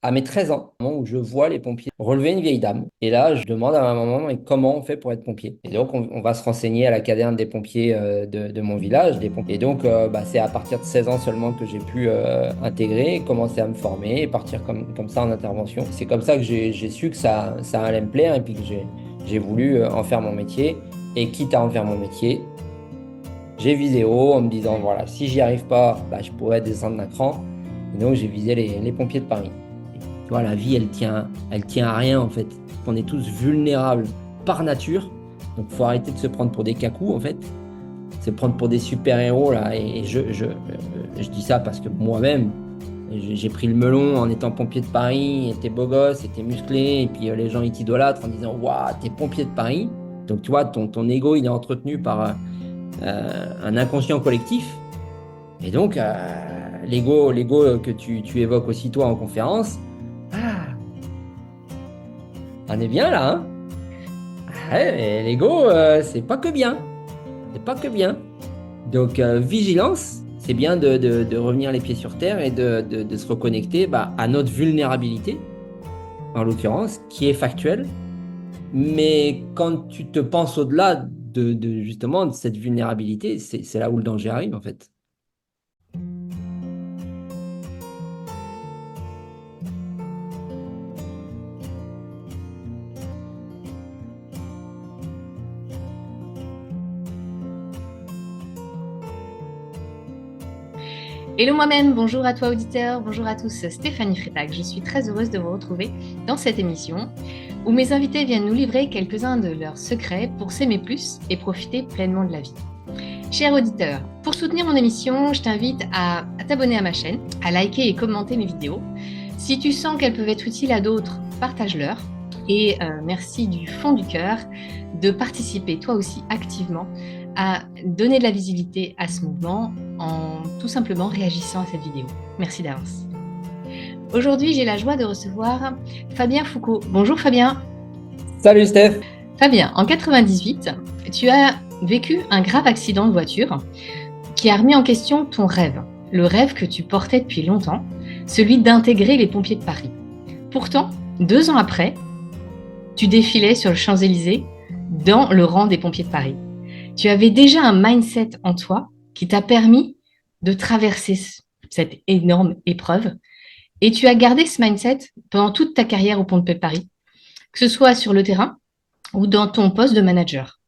à mes 13 ans, au moment où je vois les pompiers relever une vieille dame. Et là, je demande à ma maman, mais comment on fait pour être pompier? Et donc, on va se renseigner à la caserne des pompiers de mon village, des pompiers. Et donc, c'est à partir de 16 ans seulement que j'ai pu intégrer, commencer à me former et partir comme ça en intervention. C'est comme ça que j'ai su que ça allait me plaire et puis que j'ai voulu en faire mon métier. Et quitte à en faire mon métier, j'ai visé haut en me disant, voilà, si j'y arrive pas, je pourrais descendre d'un cran. Et donc, j'ai visé les pompiers de Paris. Tu vois, la vie, elle tient à rien, en fait. On est tous vulnérables par nature. Donc, faut arrêter de se prendre pour des cacous, en fait. Se prendre pour des super-héros, là. Et je dis ça parce que moi-même, j'ai pris le melon en étant pompier de Paris. T'es beau gosse, t'es musclé. Et puis, les gens, ils t'idolâtrent en disant, waouh, t'es pompier de Paris. Donc, tu vois, ton ego, il est entretenu par un inconscient collectif. Et donc, l'ego que tu évoques aussi, toi, en conférence, ah, on est bien là, hein? Ouais, mais l'ego, c'est pas que bien. C'est pas que bien. Donc, vigilance, c'est bien de revenir les pieds sur terre et de se reconnecter à notre vulnérabilité, en l'occurrence, qui est factuelle. Mais quand tu te penses au-delà justement de cette vulnérabilité, c'est là où le danger arrive, en fait. Hello moi-même, bonjour à toi auditeur, bonjour à tous, Stéphanie Frétac. Je suis très heureuse de vous retrouver dans cette émission où mes invités viennent nous livrer quelques-uns de leurs secrets pour s'aimer plus et profiter pleinement de la vie. Cher auditeur, pour soutenir mon émission, je t'invite à t'abonner à ma chaîne, à liker et commenter mes vidéos. Si tu sens qu'elles peuvent être utiles à d'autres, partage-leur. Et merci du fond du cœur de participer toi aussi activement à donner de la visibilité à ce mouvement en tout simplement réagissant à cette vidéo. Merci d'avance. Aujourd'hui, j'ai la joie de recevoir Fabien Foucault. Bonjour Fabien. Salut Steph! Fabien, en 98, tu as vécu un grave accident de voiture qui a remis en question ton rêve, le rêve que tu portais depuis longtemps, celui d'intégrer les pompiers de Paris. Pourtant, 2 ans après, tu défilais sur le Champs-Élysées dans le rang des pompiers de Paris. Tu avais déjà un mindset en toi qui t'a permis de traverser cette énorme épreuve et tu as gardé ce mindset pendant toute ta carrière au pompiers de Paris, que ce soit sur le terrain ou dans ton poste de manager.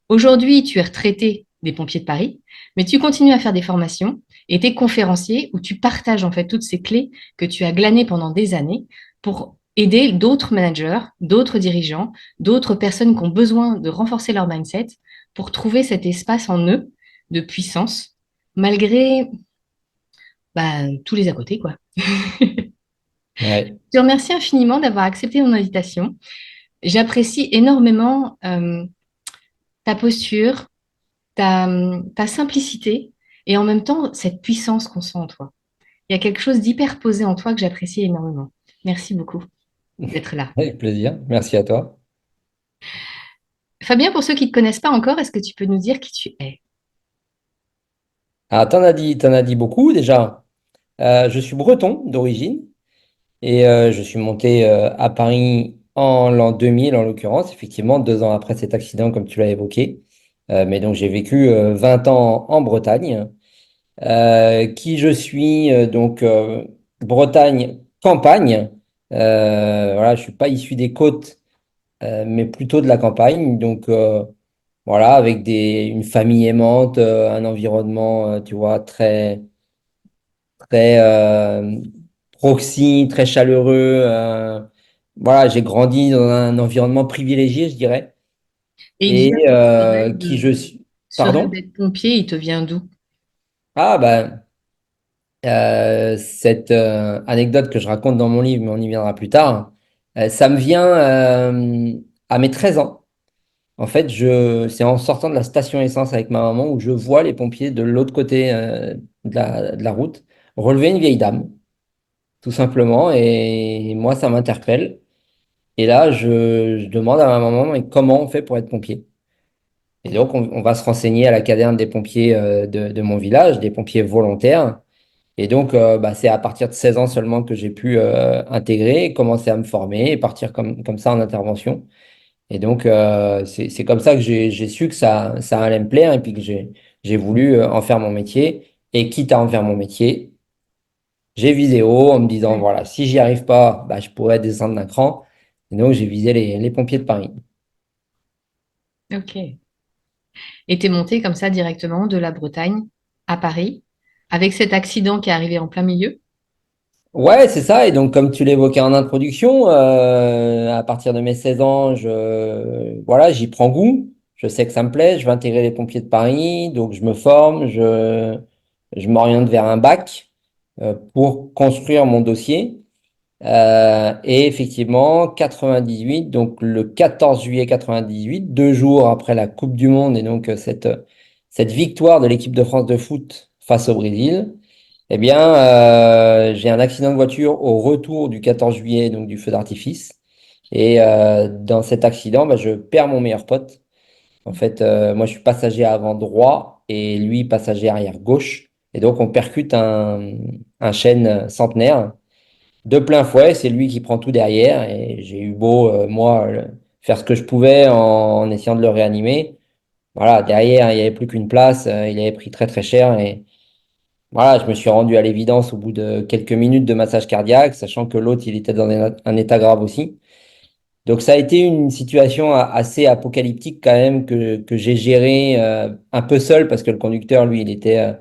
Aujourd'hui, tu es retraité des pompiers de Paris, mais tu continues à faire des formations et tu es conférencier où tu partages en fait toutes ces clés que tu as glanées pendant des années pour aider d'autres managers, d'autres dirigeants, d'autres personnes qui ont besoin de renforcer leur mindset pour trouver cet espace en eux de puissance malgré tous les à côté, quoi. Ouais. Je te remercie infiniment d'avoir accepté mon invitation. J'apprécie énormément ta posture, ta simplicité et en même temps cette puissance qu'on sent en toi. Il y a quelque chose d'hyper posé en toi que j'apprécie énormément. Merci beaucoup d'être là. Avec plaisir. Merci à toi. Fabien, pour ceux qui ne te connaissent pas encore, est-ce que tu peux nous dire qui tu es? Ah, t'en as dit beaucoup déjà. Je suis breton d'origine et je suis monté à Paris en l'an 2000 en l'occurrence, effectivement, 2 ans après cet accident comme tu l'as évoqué. Mais donc j'ai vécu 20 ans en Bretagne. Qui je suis, Bretagne campagne. Voilà, je suis pas issu des côtes, mais plutôt de la campagne. Donc voilà, avec une famille aimante, un environnement, tu vois, très proxy, très chaleureux. Voilà, j'ai grandi dans un environnement privilégié, je dirais. Et Et dis-moi, qui je suis. ce rêve Pardon? d'être pompier, il te vient d'où? Ah, cette anecdote que je raconte dans mon livre, mais on y viendra plus tard, ça me vient à mes 13 ans. En fait, c'est en sortant de la station essence avec ma maman où je vois les pompiers de l'autre côté de la route relever une vieille dame, tout simplement. Et moi, ça m'interpelle. Et là, je demande à ma maman, mais comment on fait pour être pompier? Et donc, on va se renseigner à la caserne des pompiers de mon village, des pompiers volontaires. Et donc, bah, c'est à partir de 16 ans seulement que j'ai pu intégrer, commencer à me former et partir comme ça en intervention. Et donc, c'est comme ça que j'ai su que ça allait me plaire et puis que j'ai voulu en faire mon métier. Et quitte à en faire mon métier, j'ai visé haut en me disant, Ouais. voilà, si j'y arrive pas, bah, je pourrais descendre d'un cran. Et donc, j'ai visé les pompiers de Paris. Ok. Et t'es monté comme ça directement de la Bretagne à Paris, avec cet accident qui est arrivé en plein milieu. Ouais, c'est ça. Et donc, comme tu l'évoquais en introduction, à partir de mes 16 ans, voilà, j'y prends goût. Je sais que ça me plaît. Je vais intégrer les pompiers de Paris. Donc, je me forme. Je m'oriente vers un bac pour construire mon dossier. Et effectivement, 98, donc le 14 juillet 98, 2 jours après la Coupe du Monde et donc cette victoire de l'équipe de France de foot face au Brésil, eh bien, j'ai un accident de voiture au retour du 14 juillet, donc du feu d'artifice. Et dans cet accident, bah, je perds mon meilleur pote. En fait, moi, je suis passager avant droit et lui, passager arrière gauche. Et donc, on percute un chêne centenaire de plein fouet. C'est lui qui prend tout derrière. Et j'ai eu beau, moi, faire ce que je pouvais en essayant de le réanimer. Voilà, derrière, il n'y avait plus qu'une place. Il avait pris très, très cher. Et voilà, je me suis rendu à l'évidence au bout de quelques minutes de massage cardiaque, sachant que l'autre, il était dans un état grave aussi. Donc, ça a été une situation assez apocalyptique quand même que j'ai géré un peu seul parce que le conducteur, lui, il était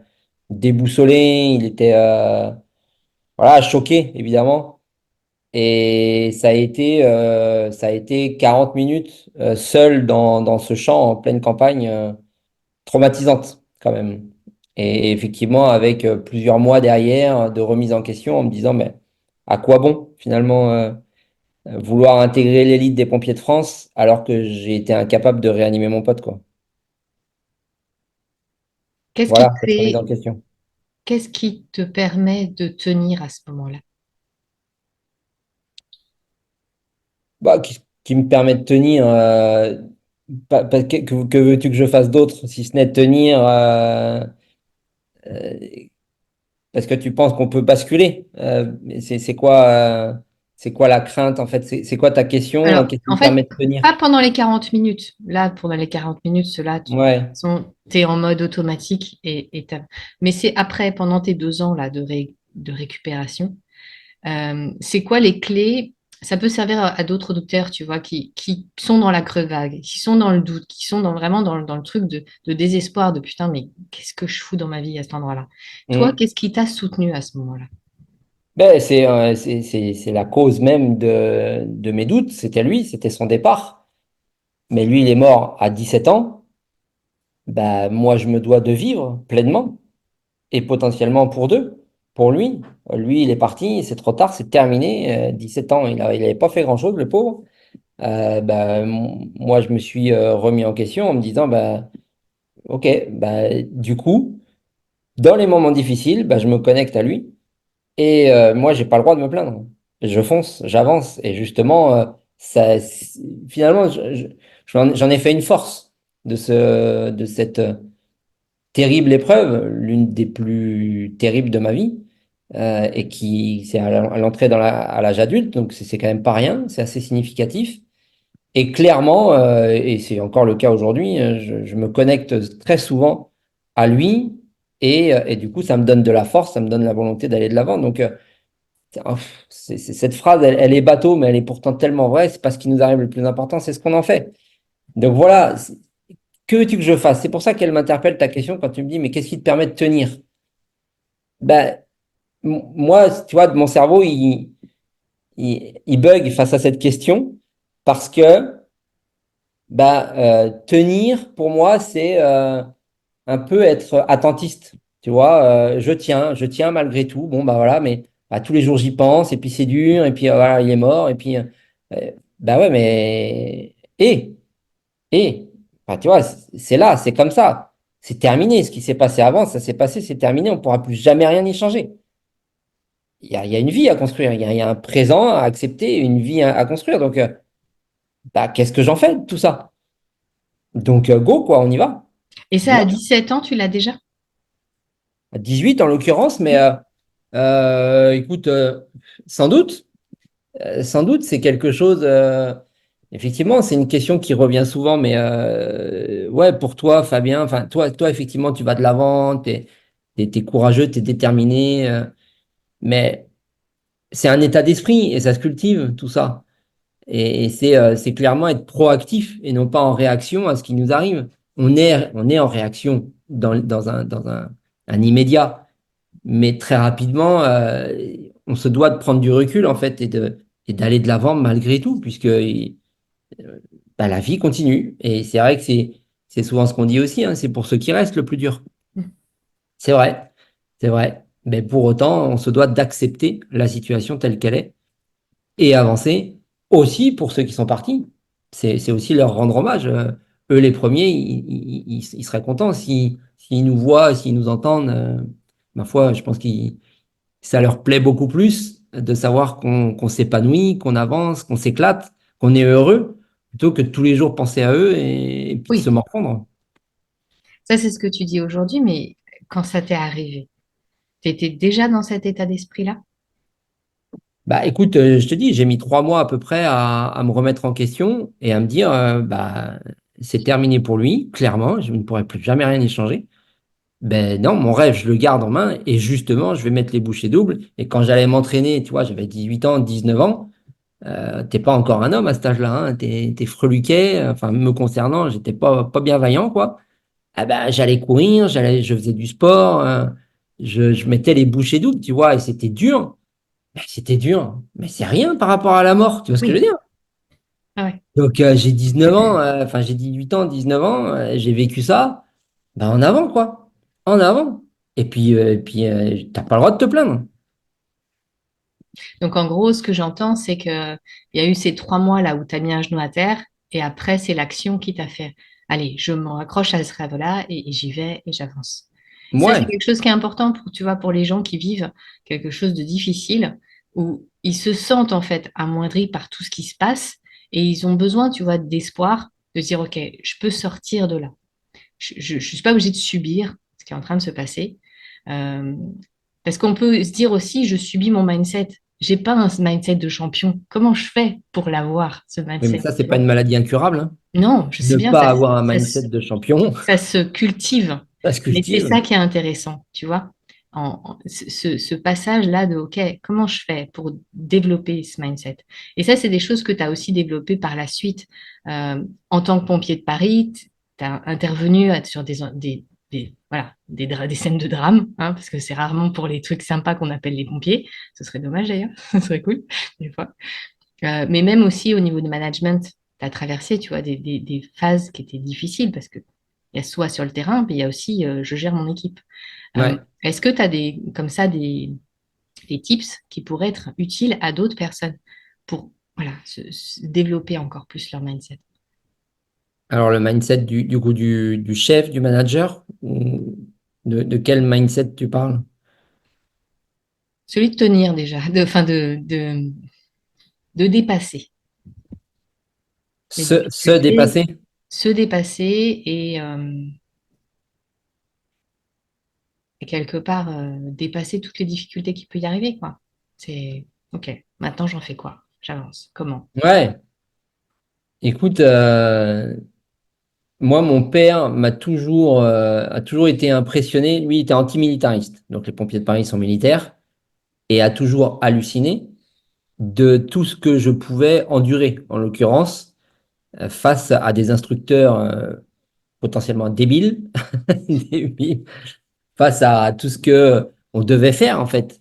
déboussolé, il était voilà, choqué, évidemment. Et ça a été 40 minutes seul dans ce champ en pleine campagne, traumatisante quand même. Et effectivement, avec plusieurs mois derrière de remise en question en me disant, mais à quoi bon finalement vouloir intégrer l'élite des pompiers de France alors que j'ai été incapable de réanimer mon pote, quoi. Qu'est-ce qui Voilà, te cette remise en fait, question. qu'est-ce qui te permet de tenir à ce moment-là? Bah, qui me permet de tenir. Que veux-tu que je fasse d'autre si ce n'est de tenir euh, parce que tu penses qu'on peut basculer. Mais c'est quoi la crainte en fait? C'est quoi ta question? Alors, Qu'est-ce qui en me fait, permet de tenir? pas pendant les 40 minutes. Là, pendant les 40 minutes, cela, Ouais. tu es en mode automatique mais c'est après, pendant tes 2 ans là, de récupération. C'est quoi les clés? Ça peut servir à d'autres douteurs, tu vois, qui sont dans la crevague, qui sont dans le doute, qui sont vraiment dans le truc de désespoir, de putain, mais qu'est-ce que je fous dans ma vie à cet endroit-là? Toi, Mm. qu'est-ce qui t'a soutenu à ce moment-là? Ben, c'est la cause même de mes doutes. C'était lui, c'était son départ. Mais lui, il est mort à 17 ans. Ben, moi, je me dois de vivre pleinement et potentiellement pour deux. Pour lui, lui, il est parti, c'est trop tard, c'est terminé. 17 ans, il avait pas fait grand-chose, le pauvre. Moi, je me suis remis en question en me disant, bah, ok, bah, du coup, dans les moments difficiles, bah, je me connecte à lui et moi, j'ai pas le droit de me plaindre. Je fonce, j'avance et justement, finalement, j'en ai fait une force de cette terrible épreuve, l'une des plus terribles de ma vie. Et qui c'est à l'entrée à l'âge adulte, donc c'est quand même pas rien, c'est assez significatif. Et clairement, et c'est encore le cas aujourd'hui, je me connecte très souvent à lui et du coup, ça me donne de la force, ça me donne la volonté d'aller de l'avant. Donc, cette phrase, elle est bateau, mais elle est pourtant tellement vraie. C'est pas ce qui nous arrive le plus important, c'est ce qu'on en fait. Donc voilà, que veux-tu que je fasse? C'est pour ça qu'elle m'interpelle ta question quand tu me dis, mais qu'est-ce qui te permet de tenir? Ben, moi, tu vois, mon cerveau, il bug face à cette question parce que bah, tenir, pour moi, c'est un peu être attentiste. Tu vois, je tiens malgré tout. Bon, bah voilà, mais bah, tous les jours j'y pense, et puis c'est dur, et puis voilà, il est mort, et puis, bah ouais, mais. Enfin, tu vois, c'est là, c'est comme ça. C'est terminé. Ce qui s'est passé avant, ça s'est passé, c'est terminé. On ne pourra plus jamais rien y changer. Il y a une vie à construire, il y a un présent à accepter, une vie à construire. Donc, bah, qu'est-ce que j'en fais de tout ça? Donc, go, quoi, on y va. Et On y ça, à va. 17 ans, tu l'as déjà? À 18 en l'occurrence, mais Oui. Écoute, sans doute. Sans doute, c'est quelque chose. Effectivement, c'est une question qui revient souvent, mais ouais, pour toi, Fabien, enfin, toi, effectivement, tu vas de l'avant, t'es courageux, t'es déterminé, mais c'est un état d'esprit et ça se cultive, tout ça. Et c'est clairement être proactif et non pas en réaction à ce qui nous arrive. On est en réaction un immédiat, mais très rapidement, on se doit de prendre du recul, en fait, et d'aller de l'avant malgré tout, puisque bah, la vie continue. Et c'est vrai que c'est souvent ce qu'on dit aussi, hein, c'est pour ceux qui restent le plus dur. C'est vrai, c'est vrai. Mais pour autant, on se doit d'accepter la situation telle qu'elle est et avancer aussi pour ceux qui sont partis. C'est aussi leur rendre hommage. Eux, les premiers, ils seraient contents s'ils nous voient, s'ils nous entendent. Ma foi, je pense que ça leur plaît beaucoup plus de savoir qu'on s'épanouit, qu'on avance, qu'on s'éclate, qu'on est heureux, plutôt que de tous les jours penser à eux et puis de se Oui, morfondre. ça c'est ce que tu dis aujourd'hui, mais quand ça t'est arrivé, tu étais déjà dans cet état d'esprit-là? Bah écoute, je te dis, j'ai mis 3 mois à peu près à me remettre en question et à me dire, bah c'est terminé pour lui, clairement, je ne pourrai plus jamais rien y changer. Ben non, mon rêve, je le garde en main et justement, je vais mettre les bouchées doubles. Et quand j'allais m'entraîner, tu vois, j'avais 18 ans, 19 ans, t'es pas encore un homme à cet âge-là, hein, t'es freluquet, enfin me concernant, j'étais pas bien vaillant, quoi. Ah ben, j'allais courir, je faisais du sport, je mettais les bouchées doubles, tu vois, et c'était dur. Ben, c'était dur, mais c'est rien par rapport à la mort, tu vois ce que je veux Oui. dire? Ah ouais. Donc j'ai 19 ans, enfin j'ai 18 ans, 19 ans, j'ai vécu ça, ben en avant quoi, en avant. Et puis t'as pas le droit de te plaindre. Donc en gros, ce que j'entends, c'est que il y a eu ces 3 mois là où tu as mis un genou à terre et après, c'est l'action qui t'a fait. Allez, je me raccroche à ce rêve-là et j'y vais et j'avance. Ça, c'est Ouais, quelque chose qui est important pour, tu vois, pour les gens qui vivent quelque chose de difficile, où ils se sentent en fait amoindris par tout ce qui se passe et ils ont besoin, tu vois, d'espoir, de dire, OK, je peux sortir de là. Je ne suis pas obligée de subir ce qui est en train de se passer. Euh, Parce qu'on peut se dire aussi, je subis mon mindset. J'ai pas un mindset de champion. Comment je fais pour l'avoir, ce oui, mais mindset, ça c'est tu pas vois? une maladie incurable, hein. Non, je sais Ne bien, pas avoir un mindset de champion, ça se cultive. ça se Mais c'est cultive. ça qui est intéressant, tu vois? Ce passage-là de, OK, comment je fais pour développer ce mindset? Et ça, c'est des choses que tu as aussi développées par la suite. En tant que pompier de Paris, tu as intervenu sur voilà, des scènes de drame, hein, parce que c'est rarement pour les trucs sympas qu'on appelle les pompiers. Ce serait dommage d'ailleurs, ce serait cool, des fois. Mais même aussi au niveau de management, tu as traversé, tu vois, des phases qui étaient difficiles parce que il y a soit sur le terrain, puis il y a aussi je gère mon équipe. Ouais. Est-ce que tu as comme ça des tips qui pourraient être utiles à d'autres personnes pour voilà, se développer encore plus leur mindset? Alors le mindset du coup du chef, du manager, ou de quel mindset tu parles? Celui de tenir déjà, enfin de dépasser les Se difficultés, dépasser? se dépasser et quelque part dépasser toutes les difficultés qui peut y arriver, quoi. C'est OK, maintenant j'en fais quoi? J'avance. Comment? Ouais. Écoute, moi, mon père a toujours été impressionné. Lui, il était antimilitariste. Donc, les pompiers de Paris sont militaires et a toujours halluciné de tout ce que je pouvais endurer, en l'occurrence, face à des instructeurs potentiellement débiles, débiles, face à tout ce que on devait faire, en fait.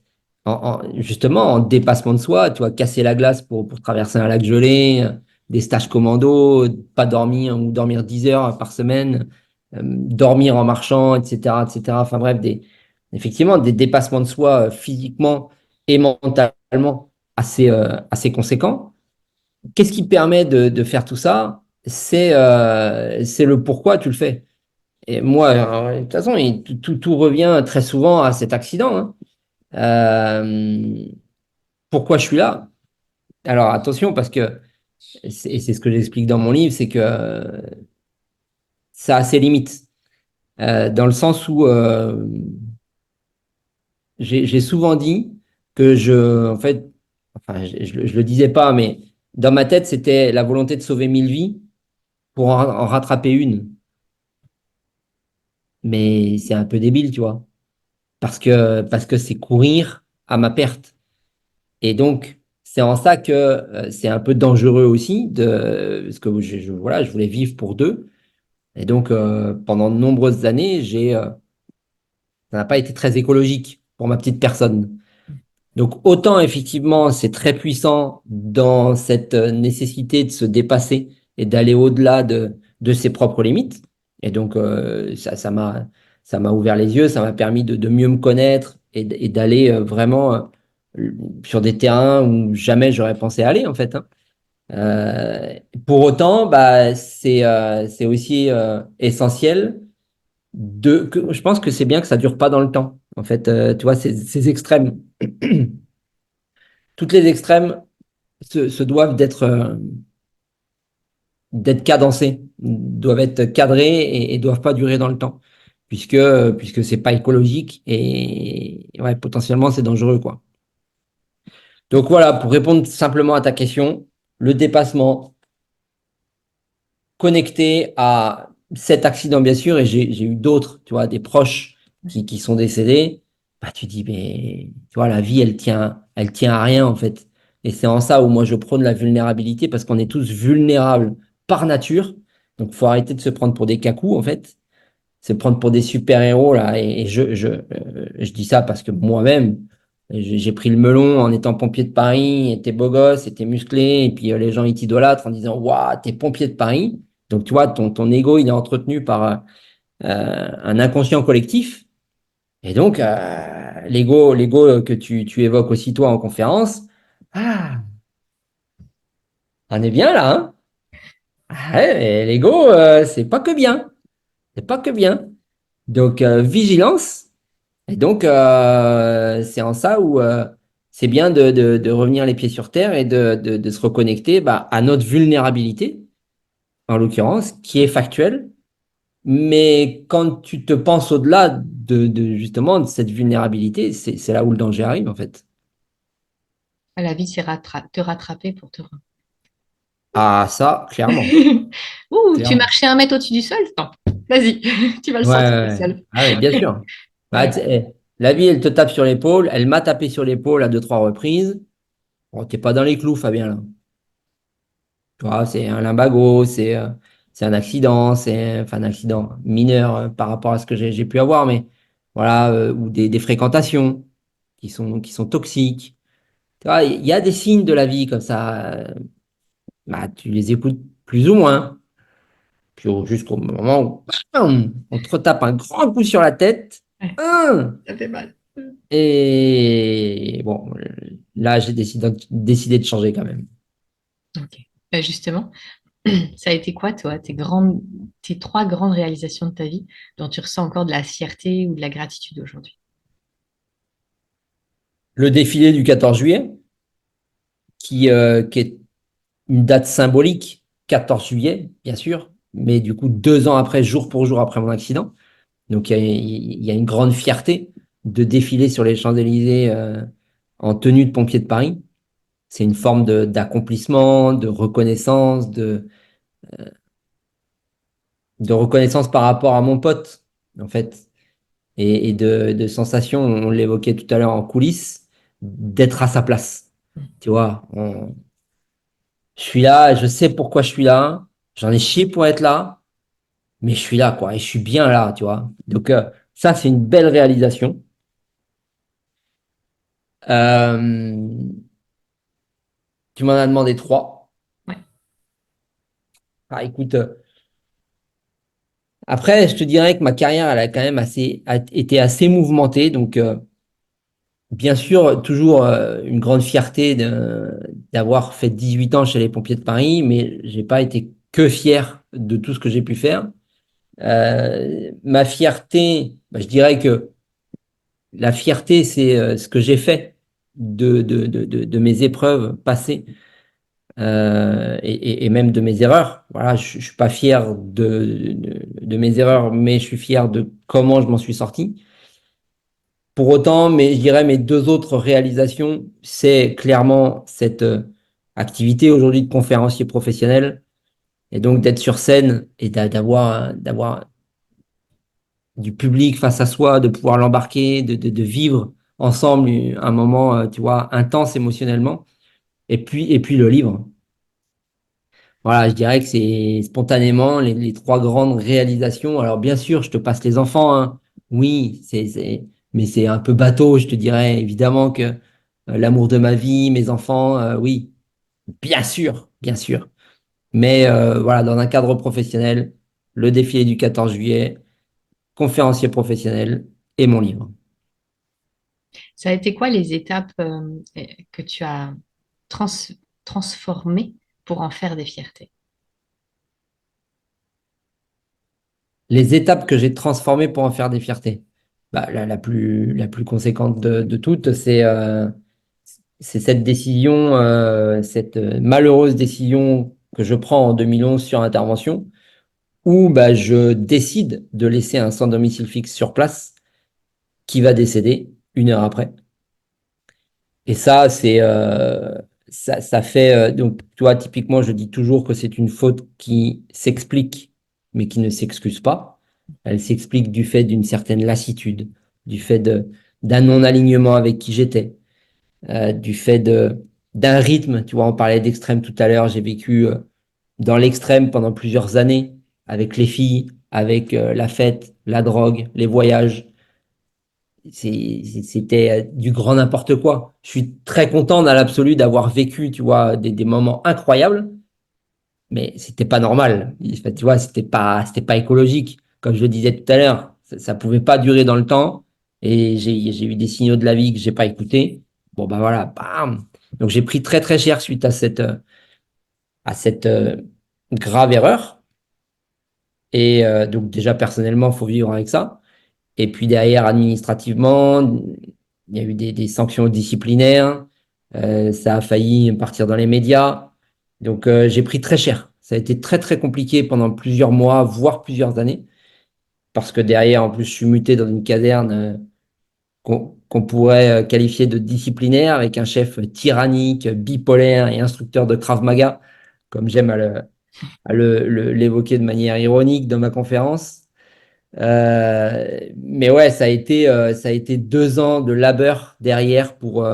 Justement, en dépassement de soi, tu vois, casser la glace pour traverser un lac gelé, des stages commando, pas dormir ou dormir 10 heures par semaine, dormir en marchant, etc., etc. Enfin bref, effectivement, des dépassements de soi physiquement et mentalement assez conséquents. Qu'est-ce qui permet de faire tout ça? C'est le pourquoi tu le fais. Et moi, de toute façon, tout revient très souvent à cet accident, hein. Euh, Pourquoi je suis là? Alors attention, parce que, et c'est ce que j'explique dans mon livre, c'est que ça a ses limites. Dans le sens où j'ai souvent dit que en fait, enfin, je le disais pas, mais dans ma tête, c'était la volonté de sauver 1000 vies pour en rattraper une. Mais c'est un peu débile, tu vois, parce que c'est courir à ma perte. Et donc, c'est en ça que c'est un peu dangereux aussi, parce que voilà, je voulais vivre pour deux. Et donc, pendant de nombreuses années, ça n'a pas été très écologique pour ma petite personne. Donc, autant effectivement, c'est très puissant dans cette nécessité de se dépasser et d'aller au-delà de ses propres limites. Et donc, ça m'a ouvert les yeux, ça m'a permis de mieux me connaître et d'aller vraiment sur des terrains où jamais j'aurais pensé aller, en fait, hein. Euh, pour autant, bah, c'est aussi essentiel je pense que c'est bien que ça dure pas dans le temps. En fait, tu vois, ces extrêmes, toutes les extrêmes se doivent d'être cadencés, doivent être cadrés et doivent pas durer dans le temps, puisque c'est pas écologique et ouais, potentiellement c'est dangereux, quoi. Donc voilà, pour répondre simplement à ta question, le dépassement connecté à cet accident, bien sûr, et j'ai eu d'autres, tu vois, des proches qui sont décédés, bah, tu dis, mais tu vois, la vie, elle tient à rien, en fait. Et c'est en ça où moi, je prône la vulnérabilité, parce qu'on est tous vulnérables par nature. Donc, faut arrêter de se prendre pour des cacous, en fait. Se prendre pour des super-héros, là. Et je dis ça parce que moi-même, j'ai pris le melon en étant pompier de Paris, et t'es beau gosse, et t'es musclé, et puis les gens, ils t'idolâtrent en disant, waouh, t'es pompier de Paris. Donc, tu vois, ton ego, il est entretenu par un inconscient collectif. Et donc, l'ego que tu évoques aussi, toi, en conférence, ah, on est bien là, hein? Ah ouais, et l'ego, c'est pas que bien. C'est pas que bien. Donc, vigilance. Et donc, c'est en ça où c'est bien de revenir les pieds sur terre et de se reconnecter bah, à notre vulnérabilité, en l'occurrence, qui est factuelle. Mais quand tu te penses au-delà justement de cette vulnérabilité, c'est là où le danger arrive, en fait. La vie, c'est te rattraper pour te... Ah, ça, clairement. Ouh, tu Clairement. marchais 1 mètre au-dessus du sol? Non, vas-y, tu vas le Ouais, ouais, sentir, le ouais. sol. Ah, ouais, bien sûr. Bah, Ouais. la vie, elle te tape sur l'épaule. Elle m'a tapé sur l'épaule à deux, trois reprises. Bon, t'es pas dans les clous, Fabien, là. Tu vois, c'est un lumbago, c'est un accident, enfin un accident mineur par rapport à ce que j'ai pu avoir, mais voilà, ou des fréquentations qui sont toxiques. Tu vois, il y a des signes de la vie comme ça. Bah, tu les écoutes plus ou moins. Puis jusqu'au moment où on te retape un grand coup sur la tête. Ouais, Hum. ça fait mal. Et bon, là, j'ai décidé de changer quand même. Ok. Justement, ça a été quoi, toi, tes 3 grandes réalisations de ta vie dont tu ressens encore de la fierté ou de la gratitude aujourd'hui? Le défilé du 14 juillet, qui est une date symbolique, 14 juillet, bien sûr, mais du coup, 2 ans après, jour pour jour après mon accident. Donc, il y a une grande fierté de défiler sur les Champs-Élysées en tenue de pompier de Paris. C'est une forme d'accomplissement, de reconnaissance, de reconnaissance par rapport à mon pote, en fait, et de sensation, on l'évoquait tout à l'heure en coulisses, d'être à sa place. Tu vois, je suis là, je sais pourquoi je suis là, j'en ai chié pour être là, mais je suis là, quoi, et je suis bien là, tu vois. Donc, ça, c'est une belle réalisation. Euh, Tu m'en as demandé trois. Ouais. Ah, écoute, après, je te dirais que ma carrière, elle a quand même été assez mouvementée. Donc, bien sûr, toujours une grande fierté d'avoir fait 18 ans chez les pompiers de Paris, mais j'ai pas été que fier de tout ce que j'ai pu faire. Ma fierté, bah, je dirais que la fierté, c'est ce que j'ai fait de mes épreuves passées et même de mes erreurs. Voilà, je suis pas fier de mes erreurs, mais je suis fier de comment je m'en suis sorti. Pour autant, mais je dirais mes deux autres réalisations, c'est clairement cette activité aujourd'hui de conférencier professionnel et donc d'être sur scène et d'avoir du public face à soi, de pouvoir l'embarquer, de vivre ensemble un moment, tu vois, intense émotionnellement. Et puis le livre. Voilà, je dirais que c'est spontanément les trois grandes réalisations. Alors bien sûr, je te passe les enfants, hein. Oui, mais c'est un peu bateau, je te dirais évidemment que l'amour de ma vie, mes enfants, oui, bien sûr, bien sûr. Mais voilà, dans un cadre professionnel, le défilé du 14 juillet, conférencier professionnel et mon livre. Ça a été quoi les étapes que tu as trans- transformées pour en faire des fiertés? Les étapes que j'ai transformées pour en faire des fiertés. Bah, la plus conséquente de toutes, c'est cette décision, cette malheureuse décision que je prends en 2011 sur intervention, où bah, je décide de laisser un sans domicile fixe sur place qui va décéder 1 heure après. Et ça, ça fait donc tu vois typiquement, je dis toujours que c'est une faute qui s'explique, mais qui ne s'excuse pas. Elle s'explique du fait d'une certaine lassitude, du fait d'un non-alignement avec qui j'étais, du fait d'un rythme. Tu vois, on parlait d'extrême tout à l'heure. J'ai vécu dans l'extrême pendant plusieurs années avec les filles, avec la fête, la drogue, les voyages. C'était du grand n'importe quoi. Je suis très content dans l'absolu d'avoir vécu, tu vois, des moments incroyables, mais c'était pas normal. Enfin, tu vois, c'était pas écologique. Comme je le disais tout à l'heure, ça pouvait pas durer dans le temps. Et j'ai eu des signaux de la vie que j'ai pas écoutés. Bon, ben voilà, bam. Donc j'ai pris très très cher suite à cette grave erreur. Et donc déjà personnellement, il faut vivre avec ça. Et puis derrière, administrativement, il y a eu des sanctions disciplinaires. Ça a failli partir dans les médias. Donc j'ai pris très cher. Ça a été très très compliqué pendant plusieurs mois, voire plusieurs années. Parce que derrière, en plus, je suis muté dans une caserne qu'on pourrait qualifier de disciplinaire, avec un chef tyrannique, bipolaire et instructeur de Krav Maga, comme j'aime l'évoquer de manière ironique dans ma conférence. Mais ouais, ça a été 2 ans de labeur derrière pour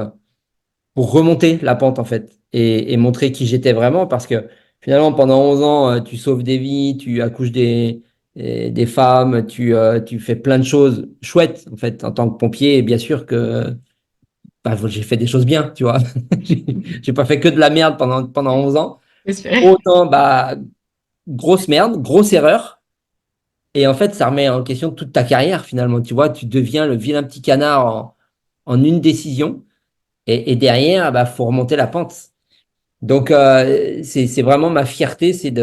remonter la pente en fait et montrer qui j'étais vraiment parce que finalement pendant 11 ans, tu sauves des vies, tu accouches des femmes, tu fais plein de choses chouettes en fait en tant que pompier et bien sûr que bah, j'ai fait des choses bien, tu vois. J'ai j'ai pas fait que de la merde pendant 11 ans. J'espérais. Autant, bah, grosse merde, grosse erreur. Et en fait, ça remet en question toute ta carrière finalement. Tu vois, tu deviens le vilain petit canard en une décision. Et derrière, bah, faut remonter la pente. Donc, c'est vraiment ma fierté, c'est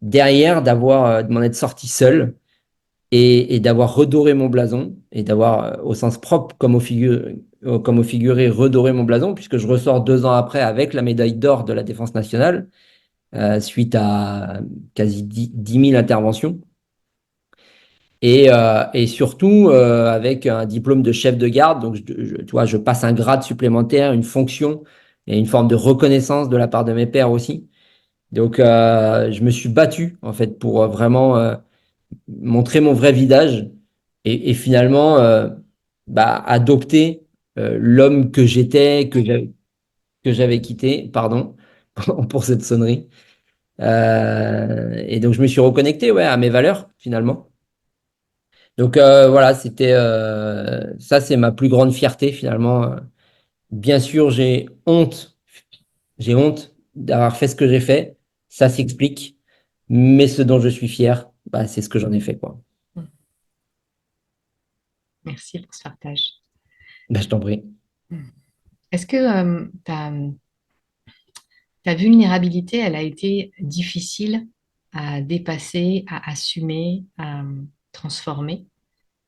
derrière de m'en être sorti seul et d'avoir redoré mon blason et d'avoir, au sens propre comme au figuré, redoré mon blason, puisque je ressors 2 ans après avec la médaille d'or de la Défense nationale, suite à quasi 10 000 interventions. Et surtout avec un diplôme de chef de garde, donc tu vois, je passe un grade supplémentaire, une fonction et une forme de reconnaissance de la part de mes pairs aussi. Donc je me suis battu en fait pour vraiment montrer mon vrai visage et finalement bah, adopter l'homme que j'étais, que j'avais quitté, pardon pour cette sonnerie. Et donc je me suis reconnecté ouais, à mes valeurs finalement. Donc voilà, ça, c'est ma plus grande fierté finalement. Bien sûr, j'ai honte d'avoir fait ce que j'ai fait. Ça s'explique, mais ce dont je suis fier, bah, c'est ce que j'en ai fait, quoi. Merci pour ce partage. Bah, je t'en prie. Est-ce que ta vulnérabilité, elle a été difficile à dépasser, à assumer, à transformer?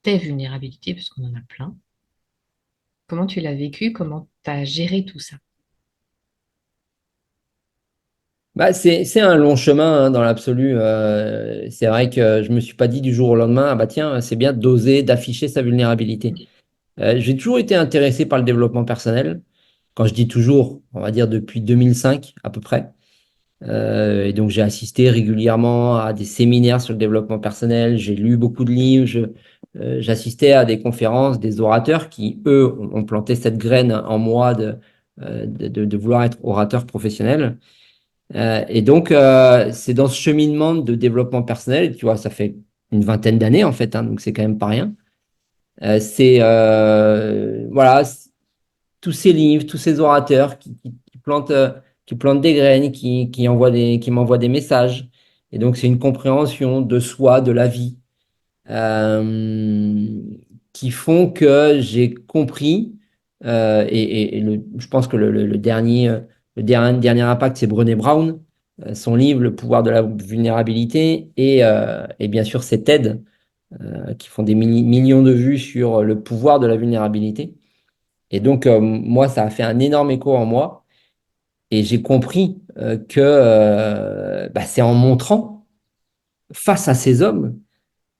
Tes vulnérabilités, parce qu'on en a plein. Comment tu l'as vécu? Comment tu as géré tout ça? Bah, c'est un long chemin hein, dans l'absolu. C'est vrai que je me suis pas dit du jour au lendemain, ah bah tiens, c'est bien d'oser, d'afficher sa vulnérabilité. J'ai toujours été intéressé par le développement personnel. Quand je dis toujours, on va dire depuis 2005 à peu près. Et donc, j'ai assisté régulièrement à des séminaires sur le développement personnel. J'ai lu beaucoup de livres. J'assistais à des conférences, des orateurs qui, eux, ont planté cette graine en moi de vouloir être orateur professionnel. Et donc, c'est dans ce cheminement de développement personnel, tu vois, ça fait une vingtaine d'années en fait, hein, donc c'est quand même pas rien. Voilà, tous ces livres, tous ces orateurs qui plantent des graines, qui m'envoient des messages. Et donc, c'est une compréhension de soi, de la vie, euh, qui font que j'ai compris. Je pense que dernier impact, c'est Brené Brown, son livre Le pouvoir de la vulnérabilité, et bien sûr, c'est TED, qui font des millions de vues sur le pouvoir de la vulnérabilité. Et donc, moi, ça a fait un énorme écho en moi. Et j'ai compris que bah, c'est en montrant face à ces hommes,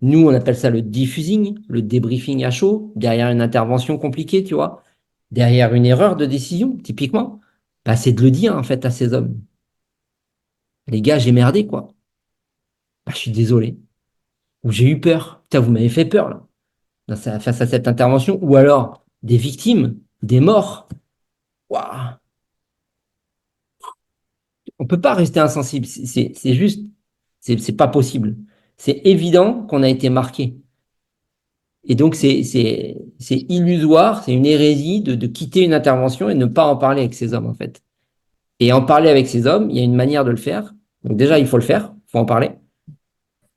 nous, on appelle ça le diffusing, le débriefing à chaud, derrière une intervention compliquée, tu vois, derrière une erreur de décision, typiquement, bah, c'est de le dire, en fait, à ces hommes. Les gars, j'ai merdé, quoi. Bah, je suis désolé. Ou j'ai eu peur. Putain, vous m'avez fait peur, là, face à cette intervention. Ou alors, des victimes, des morts. Waouh, on peut pas rester insensible. C'est juste, c'est pas possible. C'est évident qu'on a été marqué. Et donc, c'est illusoire, c'est une hérésie de quitter une intervention et ne pas en parler avec ces hommes, en fait. Et en parler avec ces hommes, il y a une manière de le faire. Donc, déjà, il faut le faire, il faut en parler.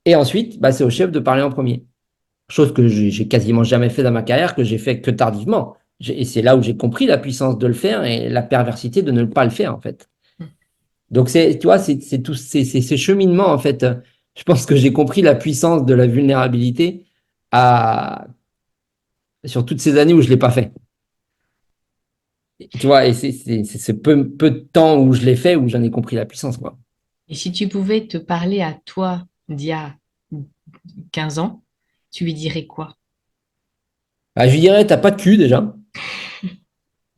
Et ensuite, bah, c'est au chef de parler en premier. Chose que j'ai quasiment jamais fait dans ma carrière, que j'ai fait que tardivement. Et c'est là où j'ai compris la puissance de le faire et la perversité de ne pas le faire, en fait. Donc, tu vois, c'est tout, ces cheminements, en fait. Je pense que j'ai compris la puissance de la vulnérabilité à, sur toutes ces années où je ne l'ai pas fait. Tu vois, et c'est ce peu de temps où je l'ai fait où j'en ai compris la puissance, quoi. Et si tu pouvais te parler à toi d'il y a 15 ans, tu lui dirais quoi? Bah, je lui dirais, t'as pas de cul déjà.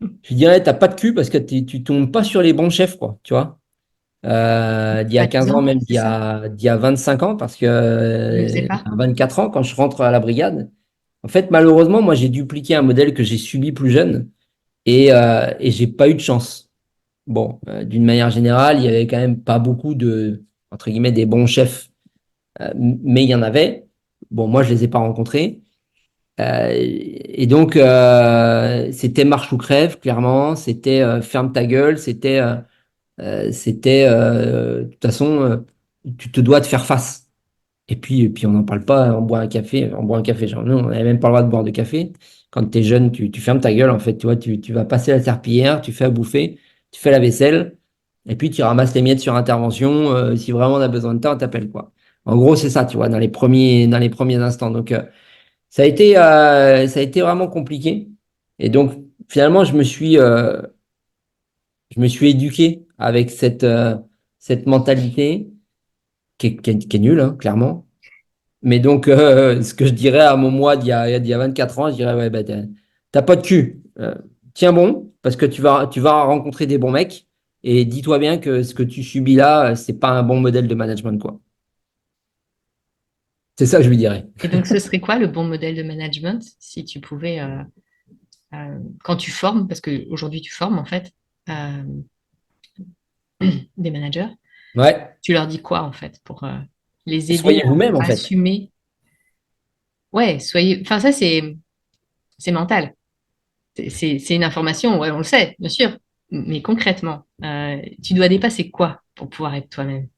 Je lui dirais, t'as pas de cul parce que tu tombes pas sur les bons chefs, quoi, tu vois. D'il y a Pas 15 10 ans, ans, même c'est ça? d'il y a 25 ans, parce que Tu ne le faisais pas? à 24 ans, quand je rentre à la brigade, en fait, malheureusement, moi, j'ai dupliqué un modèle que j'ai subi plus jeune et j'ai pas eu de chance. Bon, d'une manière générale, il y avait quand même pas beaucoup entre guillemets, des bons chefs, mais il y en avait. Bon, moi, je les ai pas rencontrés. Et donc, c'était marche ou crève, clairement. C'était ferme ta gueule. De toute façon, tu te dois de faire face. Et puis on n'en parle pas, on boit un café. On boit un café, genre, nous, on n'avait même pas le droit de boire de café. Quand tu es jeune, tu fermes ta gueule, en fait. Tu vois, tu vas passer la serpillière, tu fais à bouffer, tu fais la vaisselle, et puis tu ramasses les miettes sur intervention. Si vraiment on a besoin de toi, on t'appelle, quoi. En gros, c'est ça, tu vois, dans les premiers instants. Donc, ça a été vraiment compliqué. Et donc, finalement, je me suis éduqué avec cette mentalité qui est nulle, hein, clairement. Mais donc, ce que je dirais à mon moi d'il y a 24 ans, je dirais, ouais, bah, t'as pas de cul. Tiens bon, parce que tu vas rencontrer des bons mecs. Et dis-toi bien que ce que tu subis là, c'est pas un bon modèle de management, quoi. C'est ça que je lui dirais. Et donc, ce serait quoi le bon modèle de management si tu pouvais, quand tu formes, parce qu'aujourd'hui tu formes en fait euh, des managers, Ouais. tu leur dis quoi en fait pour les aider Soyez vous-même, en à fait. assumer? Ouais, soyez. Enfin, ça, c'est mental. C'est une information, ouais, on le sait, bien sûr. Mais concrètement, tu dois dépasser quoi pour pouvoir être toi-même?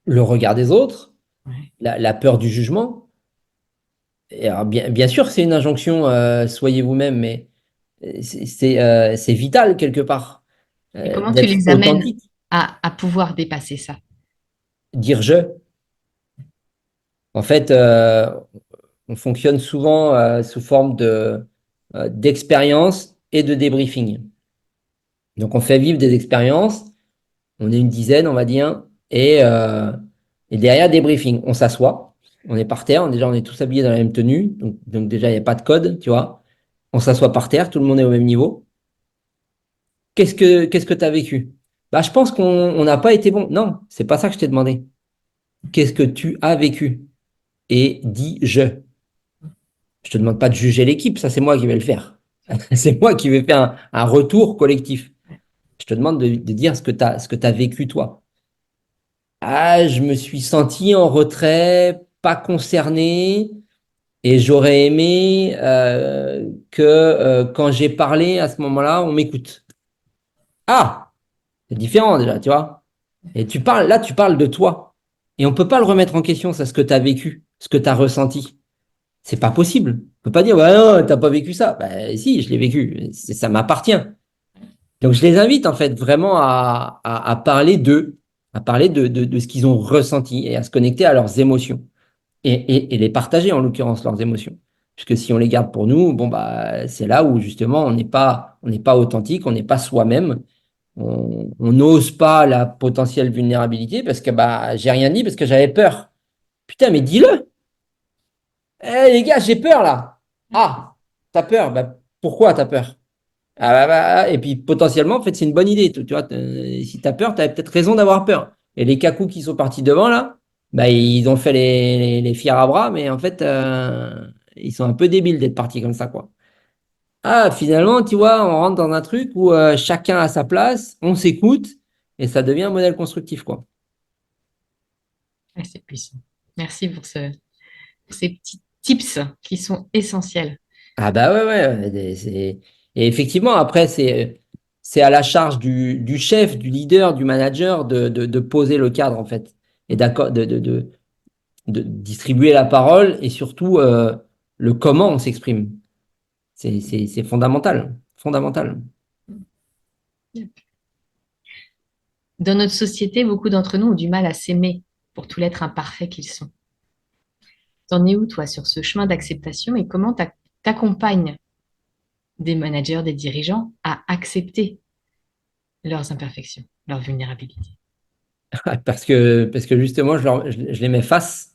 Le regard des autres, Ouais. la peur du jugement. Et alors, bien sûr, c'est une injonction, soyez vous-même, mais c'est vital quelque part, Et comment tu d'être les amènes authentique, à pouvoir dépasser ça? dire je. En fait, on fonctionne souvent sous forme d'expérience et de débriefing. Donc, on fait vivre des expériences, on est une dizaine, on va dire, et derrière, débriefing. On s'assoit, on est par terre, déjà, on est tous habillés dans la même tenue, donc déjà, il n'y a pas de code, tu vois. On s'assoit par terre, tout le monde est au même niveau. Qu'est-ce que tu as vécu? Bah, je pense qu'on n'a pas été bon. Non, c'est pas ça que je t'ai demandé. Qu'est-ce que tu as vécu? Et dis je. Je te demande pas de juger l'équipe, ça c'est moi qui vais le faire. C'est moi qui vais faire un retour collectif. Je te demande de dire ce que tu as vécu toi. Ah, je me suis senti en retrait, pas concerné, et j'aurais aimé que quand j'ai parlé à ce moment-là, on m'écoute. Ah, c'est différent déjà, tu vois. Et tu parles de toi. Et on peut pas le remettre en question, ça, ce que tu as vécu, ce que tu as ressenti. C'est pas possible. On peut pas dire, ouais, non, t'as pas vécu ça. Ben, si, je l'ai vécu. Ça m'appartient. Donc, je les invite, en fait, vraiment à parler d'eux, à parler de ce qu'ils ont ressenti et à se connecter à leurs émotions et les partager, en l'occurrence, leurs émotions. Puisque si on les garde pour nous, bon, bah, c'est là où, justement, on n'est pas authentique, on n'est pas soi-même. On n'ose pas la potentielle vulnérabilité parce que, bah, j'ai rien dit parce que j'avais peur. Putain, mais dis-le! Eh les gars, j'ai peur là. Ah, t'as peur. Bah, pourquoi t'as peur? Et puis potentiellement, en fait, c'est une bonne idée. Tu vois, si t'as peur, t'as peut-être raison d'avoir peur. Et les cacous qui sont partis devant là, bah, ils ont fait les fiers à bras, mais en fait, ils sont un peu débiles d'être partis comme ça, quoi. Ah, finalement, tu vois, on rentre dans un truc où chacun a sa place, on s'écoute, et ça devient un modèle constructif, quoi. Ouais, c'est puissant. Merci pour ces petits tips qui sont essentiels. Ah bah ouais, ouais, et effectivement, après, c'est à la charge du chef, du leader, du manager de poser le cadre, en fait, et d'accord, de distribuer la parole et surtout le comment on s'exprime. C'est fondamental, fondamental. Dans notre société, beaucoup d'entre nous ont du mal à s'aimer pour tout l'être imparfait qu'ils sont. T'en es où, toi, sur ce chemin d'acceptation et comment t'accompagnes des managers, des dirigeants à accepter leurs imperfections, leur vulnérabilité? Parce que justement, je les mets face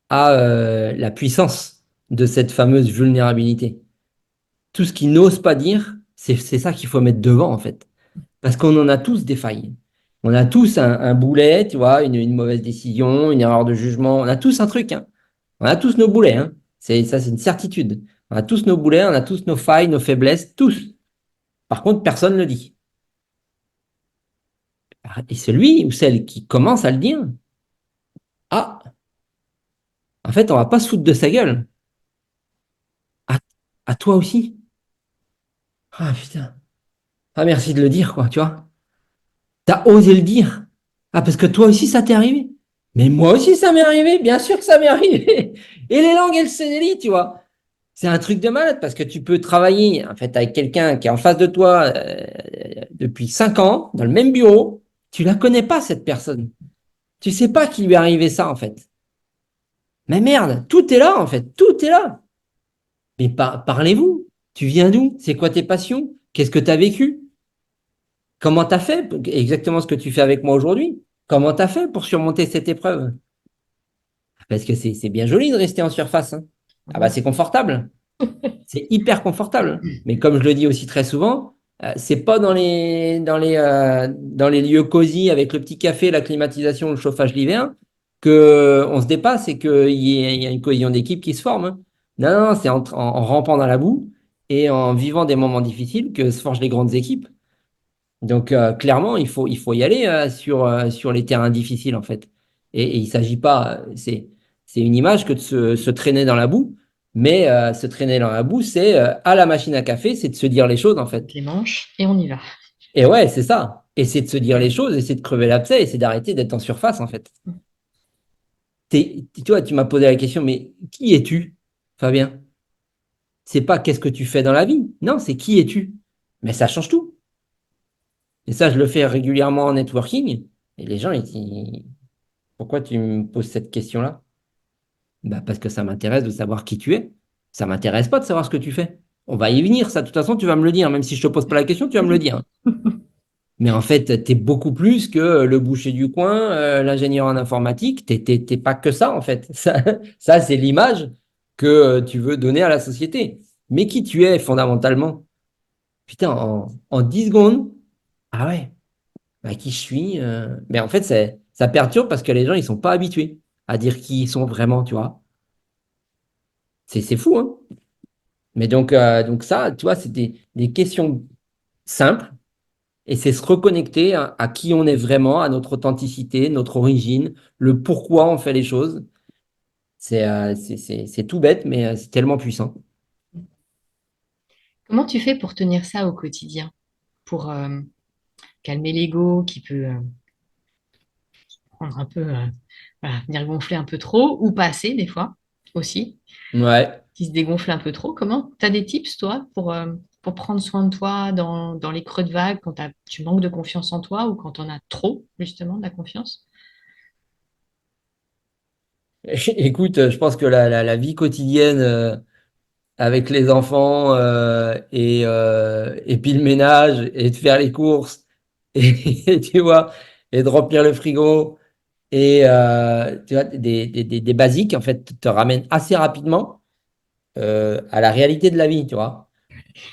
à la puissance de cette fameuse vulnérabilité. Tout ce qu'ils n'osent pas dire, c'est ça qu'il faut mettre devant, en fait. Parce qu'on en a tous des failles. On a tous un boulet, tu vois, une mauvaise décision, une erreur de jugement. On a tous un truc, hein. On a tous nos boulets, hein. Ça, c'est une certitude. On a tous nos boulets, on a tous nos failles, nos faiblesses, tous. Par contre, personne ne le dit. Et celui ou celle qui commence à le dire, ah, en fait, on va pas se foutre de sa gueule. À, à toi aussi. Ah, putain. Ah, merci de le dire, quoi, tu vois. T'as osé le dire. Ah, parce que toi aussi, ça t'est arrivé. Mais moi aussi, ça m'est arrivé. Bien sûr que ça m'est arrivé. Et les langues, elles se délient, tu vois. C'est un truc de malade parce que tu peux travailler en fait avec quelqu'un qui est en face de toi depuis 5 ans dans le même bureau. Tu la connais pas cette personne. Tu sais pas qu'il lui est arrivé ça en fait. Mais merde, tout est là en fait, tout est là. Mais parlez-vous. Tu viens d'où? C'est quoi tes passions? Qu'est-ce que tu as vécu? Comment tu as fait? Exactement ce que tu fais avec moi aujourd'hui. Comment tu as fait pour surmonter cette épreuve? Parce que c'est bien joli de rester en surface, hein. Ah bah c'est confortable. C'est hyper confortable. Mais comme je le dis aussi très souvent, c'est pas dans les lieux cosy avec le petit café, la climatisation, le chauffage l'hiver que on se dépasse et qu'il y a une cohésion d'équipe qui se forme, hein. Non, non, c'est en rampant dans la boue et en vivant des moments difficiles que se forgent les grandes équipes. Donc clairement, il faut y aller sur les terrains difficiles en fait. Et il s'agit pas, c'est une image que de se traîner dans la boue, mais se traîner dans la boue, c'est à la machine à café, c'est de se dire les choses en fait. Les manches et on y va. Et ouais, c'est ça. Et c'est de se dire les choses, et c'est de crever l'abcès, et c'est d'arrêter d'être en surface en fait. Tu vois, tu m'as posé la question, mais qui es-tu, Fabien? C'est pas qu'est-ce que tu fais dans la vie. Non, c'est qui es-tu? Mais ça change tout. Et ça, je le fais régulièrement en networking. Et les gens, ils disent, pourquoi tu me poses cette question-là? Bah, parce que ça m'intéresse de savoir qui tu es. Ça m'intéresse pas de savoir ce que tu fais. On va y venir, ça. De toute façon, tu vas me le dire. Même si je te pose pas la question, tu vas me le dire. Mais en fait, tu es beaucoup plus que le boucher du coin, l'ingénieur en informatique. T'es pas que ça, en fait. Ça c'est l'image que tu veux donner à la société. mais qui tu es fondamentalement. Putain, en 10 secondes, ah ouais, bah, qui je suis. Mais en fait, ça perturbe parce que les gens, ils sont pas habitués à dire qui ils sont vraiment, tu vois. C'est fou, hein. Mais donc ça, tu vois, c'est des questions simples et c'est se reconnecter à qui on est vraiment, à notre authenticité, notre origine, le pourquoi on fait les choses. C'est tout bête, mais c'est tellement puissant. Comment tu fais pour tenir ça au quotidien? Pour calmer l'ego qui peut prendre un peu, voilà, venir gonfler un peu trop ou pas assez des fois aussi, Ouais. qui se dégonfle un peu trop. Comment? Tu as des tips, toi, pour prendre soin de toi dans les creux de vague quand tu manques de confiance en toi ou quand on a trop, justement, de la confiance? Écoute, je pense que la vie quotidienne avec les enfants et puis le ménage et de faire les courses et tu vois, et de remplir le frigo et tu vois, des basiques en fait te ramènent assez rapidement à la réalité de la vie, tu vois.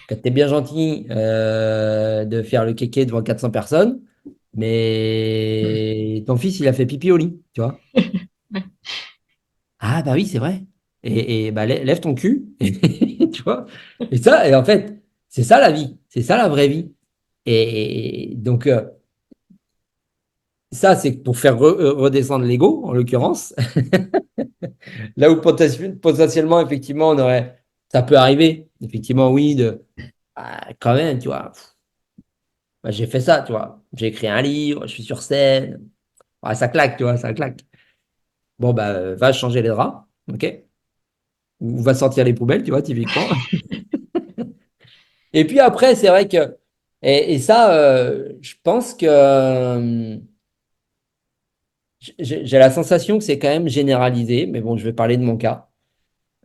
Quand tu es bien gentil de faire le kéké devant 400 personnes, mais ton fils il a fait pipi au lit, tu vois. Ouais. Ah bah oui, c'est vrai. Bah, lève ton cul, tu vois. Et ça, et en fait, c'est ça la vie, c'est ça la vraie vie. Et donc, ça, c'est pour faire redescendre l'ego, en l'occurrence. Là où potentiellement, effectivement, ça peut arriver. Effectivement, oui, ah, quand même, tu vois. Bah, j'ai fait ça, tu vois. J'ai écrit un livre, je suis sur scène. Ouais, ça claque, tu vois, ça claque. Bon, bah, va changer les draps, ok? Ou va sortir les poubelles, tu vois, typiquement. Et puis après, c'est vrai que, et ça, je pense que j'ai la sensation que c'est quand même généralisé, mais bon, je vais parler de mon cas.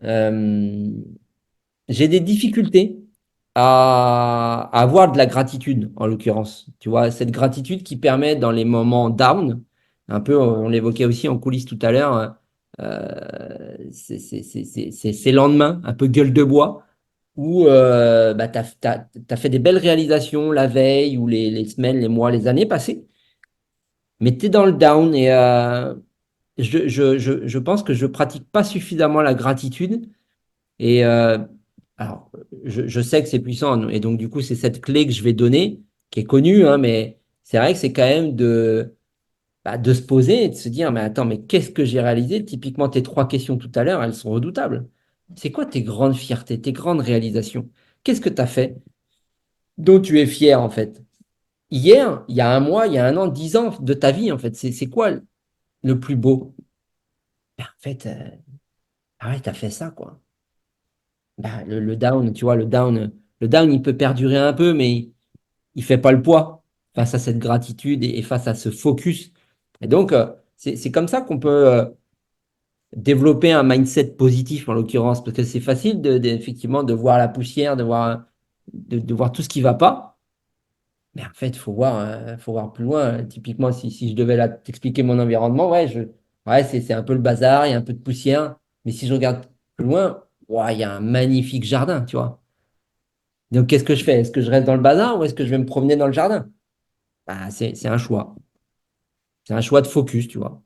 Euh, j'ai des difficultés à avoir de la gratitude, en l'occurrence. Tu vois, cette gratitude qui permet dans les moments down, un peu, on l'évoquait aussi en coulisses tout à l'heure, ces lendemains, un peu gueule de bois où bah, tu as fait des belles réalisations la veille ou les semaines, les mois, les années passées, mais tu es dans le down et je pense que je pratique pas suffisamment la gratitude. Et alors, je sais que c'est puissant et donc du coup, c'est cette clé que je vais donner, qui est connue, hein, mais c'est vrai que c'est quand même de se poser et de se dire, mais attends, mais qu'est-ce que j'ai réalisé? Typiquement, tes trois questions tout à l'heure, elles sont redoutables. C'est quoi tes grandes fiertés, tes grandes réalisations? Qu'est-ce que tu as fait dont tu es fier en fait? Hier, il y a un mois, il y a un an, 10 ans de ta vie en fait, c'est quoi le plus beau? Ben, en fait, ah ouais, t'as fait ça quoi. Ben, le down, tu vois, le down, il peut perdurer un peu, mais il fait pas le poids face à cette gratitude et face à ce focus. Et donc, c'est comme ça qu'on peut développer un mindset positif en l'occurrence, parce que c'est facile effectivement de voir la poussière, de voir tout ce qui va pas. Mais en fait, il faut voir plus loin. Typiquement, si je devais là t'expliquer mon environnement, ouais, c'est un peu le bazar, il y a un peu de poussière. Mais si je regarde plus loin, ouais, il y a un magnifique jardin, tu vois. Donc, qu'est-ce que je fais? Est-ce que je reste dans le bazar ou est-ce que je vais me promener dans le jardin? Bah, c'est un choix. C'est un choix de focus, tu vois.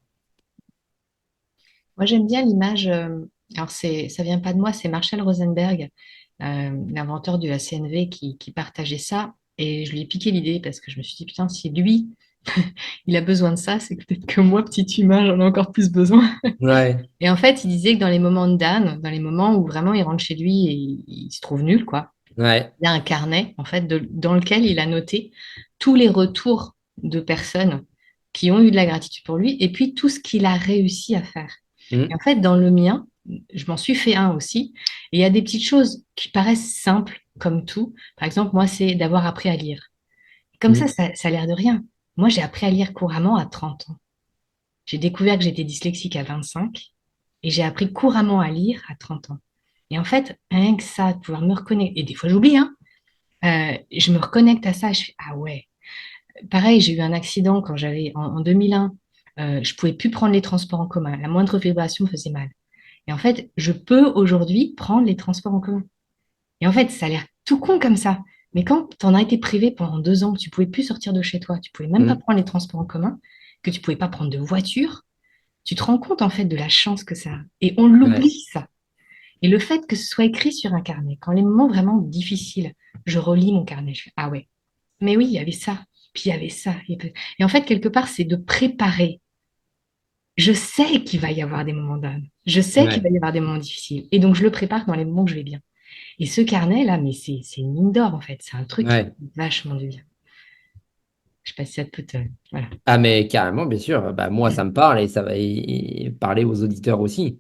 Moi, j'aime bien l'image, alors ça vient pas de moi, c'est Marshall Rosenberg, l'inventeur de la CNV qui partageait ça. Et je lui ai piqué l'idée parce que je me suis dit, putain, si lui, il a besoin de ça, c'est que peut-être que moi, petit humain, j'en ai encore plus besoin. Ouais, Et en fait, il disait que dans les moments de Dan, dans les moments où vraiment il rentre chez lui et il se trouve nul, quoi, ouais. il a un carnet, en fait, dans lequel il a noté tous les retours de personnes qui ont eu de la gratitude pour lui et puis tout ce qu'il a réussi à faire. Et en Mm, fait, dans le mien, je m'en suis fait un aussi. Et il y a des petites choses qui paraissent simples, comme tout. Par exemple, moi, c'est d'avoir appris à lire. Comme mm, ça a l'air de rien. Moi, j'ai appris à lire couramment à 30 ans. J'ai découvert que j'étais dyslexique à 25 et j'ai appris couramment à lire à 30 ans. Et en fait, rien que ça, de pouvoir me reconnaître, et des fois j'oublie, hein, je me reconnecte à ça, je fais, ah ouais. Pareil, j'ai eu un accident quand en 2001, je pouvais plus prendre les transports en commun. La moindre vibration me faisait mal. Et en fait, je peux aujourd'hui prendre les transports en commun. Et en fait, ça a l'air tout con comme ça. Mais quand tu en as été privé pendant 2 ans, que tu pouvais plus sortir de chez toi, tu pouvais même pas Mm. prendre les transports en commun, que tu pouvais pas prendre de voiture, tu te rends compte en fait de la chance que ça a. Et on Ouais, l'oublie ça. Et le fait que ce soit écrit sur un carnet, quand les moments vraiment difficiles, je relis mon carnet, je fais, ah ouais, mais oui, il y avait ça, puis il y avait ça. Et en fait, quelque part, c'est de préparer. Je sais qu'il va y avoir des moments d'âne. Je sais qu'il va ouais, y avoir des moments difficiles. Et donc, je le prépare dans les moments où je vais bien. Et ce carnet-là, mais c'est une mine d'or, en fait. C'est un truc qui ouais. fait vachement du bien. Je sais pas si ça peut te... Voilà. Ah, mais carrément, bien sûr. Bah, moi, ça me parle et ça va parler aux auditeurs aussi.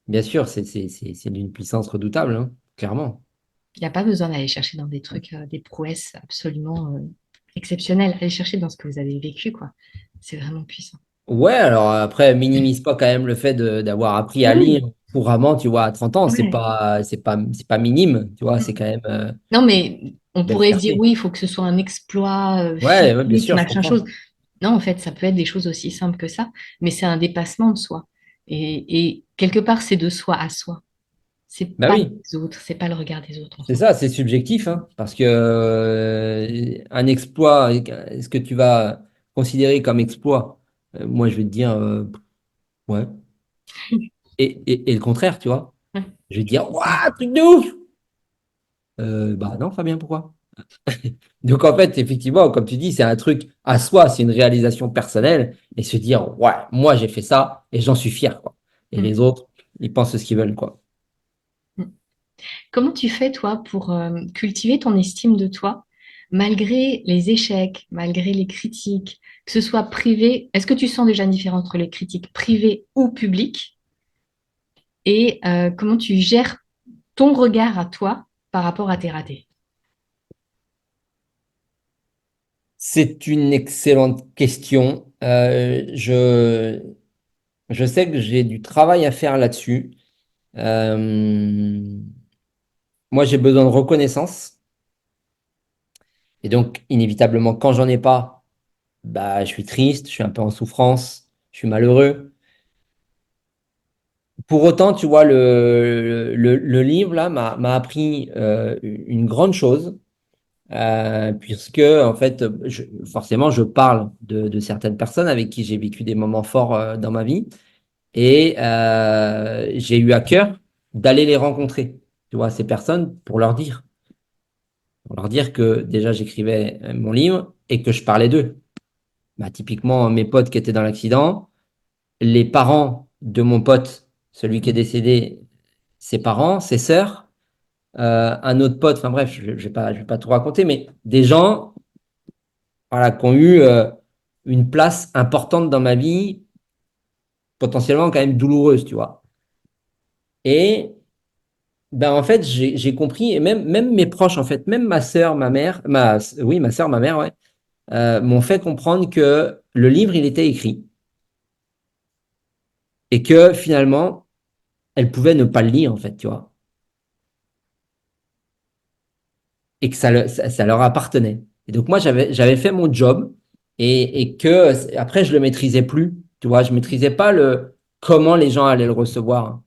Bien sûr, c'est d'une puissance redoutable, hein, clairement. Il n'y a pas besoin d'aller chercher dans des trucs, des prouesses absolument exceptionnelles. Allez chercher dans ce que vous avez vécu, quoi. C'est vraiment puissant. Ouais, alors après, minimise pas quand même le fait d'avoir appris à lire Oui, couramment, tu vois, à 30 ans. ouais. C'est pas minime, tu vois, c'est quand même Non, mais on belle pourrait se dire, fierté. oui, il faut que ce soit un exploit Ouais, ouais, bien physique, sûr, je machin chose. comprends. Non, en fait, ça peut être des choses aussi simples que ça, mais c'est un dépassement de soi. Et quelque part, c'est de soi à soi. C'est Bah pas oui, les autres, c'est pas le regard des autres, en c'est fait. ça, c'est subjectif, hein, parce que un exploit, est-ce que tu vas considérer comme exploit? Moi, je vais te dire, ouais. Et le contraire, tu vois. Ouais. Je vais te dire, waouh, truc de ouf! Bah non, Fabien, pourquoi? Donc en fait, effectivement, comme tu dis, c'est un truc à soi, c'est une réalisation personnelle, et se dire, ouais, moi j'ai fait ça, et j'en suis fier, quoi. Et Mm. les autres, ils pensent ce qu'ils veulent, quoi. Mm. Comment tu fais, toi, pour cultiver ton estime de toi, malgré les échecs, malgré les critiques, que ce soit privé, est-ce que tu sens déjà une différence entre les critiques privées ou publiques? Et comment tu gères ton regard à toi par rapport à tes ratés? C'est une excellente question. Je sais que j'ai du travail à faire là-dessus. Euh, Moi, j'ai besoin de reconnaissance. Et donc, inévitablement, quand j'en ai pas, bah, je suis triste, je suis un peu en souffrance, je suis malheureux. Pour autant, tu vois, le livre, là, m'a appris une grande chose, puisque, en fait, forcément, je parle de certaines personnes avec qui j'ai vécu des moments forts dans ma vie. Et j'ai eu à cœur d'aller les rencontrer, tu vois, ces personnes, pour leur dire que déjà j'écrivais mon livre et que je parlais d'eux. Bah, typiquement, mes potes qui étaient dans l'accident, les parents de mon pote, celui qui est décédé, ses parents, ses sœurs, un autre pote, enfin bref, je vais pas tout raconter, mais des gens, voilà, qui ont eu une place importante dans ma vie, potentiellement quand même douloureuse, tu vois. Et ben en fait, j'ai compris, et même mes proches, en fait, même ma sœur, ma mère, oui, ma sœur, ma mère, ouais, m'ont fait comprendre que le livre, il était écrit et que finalement, elles pouvaient ne pas le lire, en fait, tu vois, et que ça leur appartenait. Et donc, moi, j'avais fait mon job et que après, je le maîtrisais plus, tu vois, je maîtrisais pas comment les gens allaient le recevoir.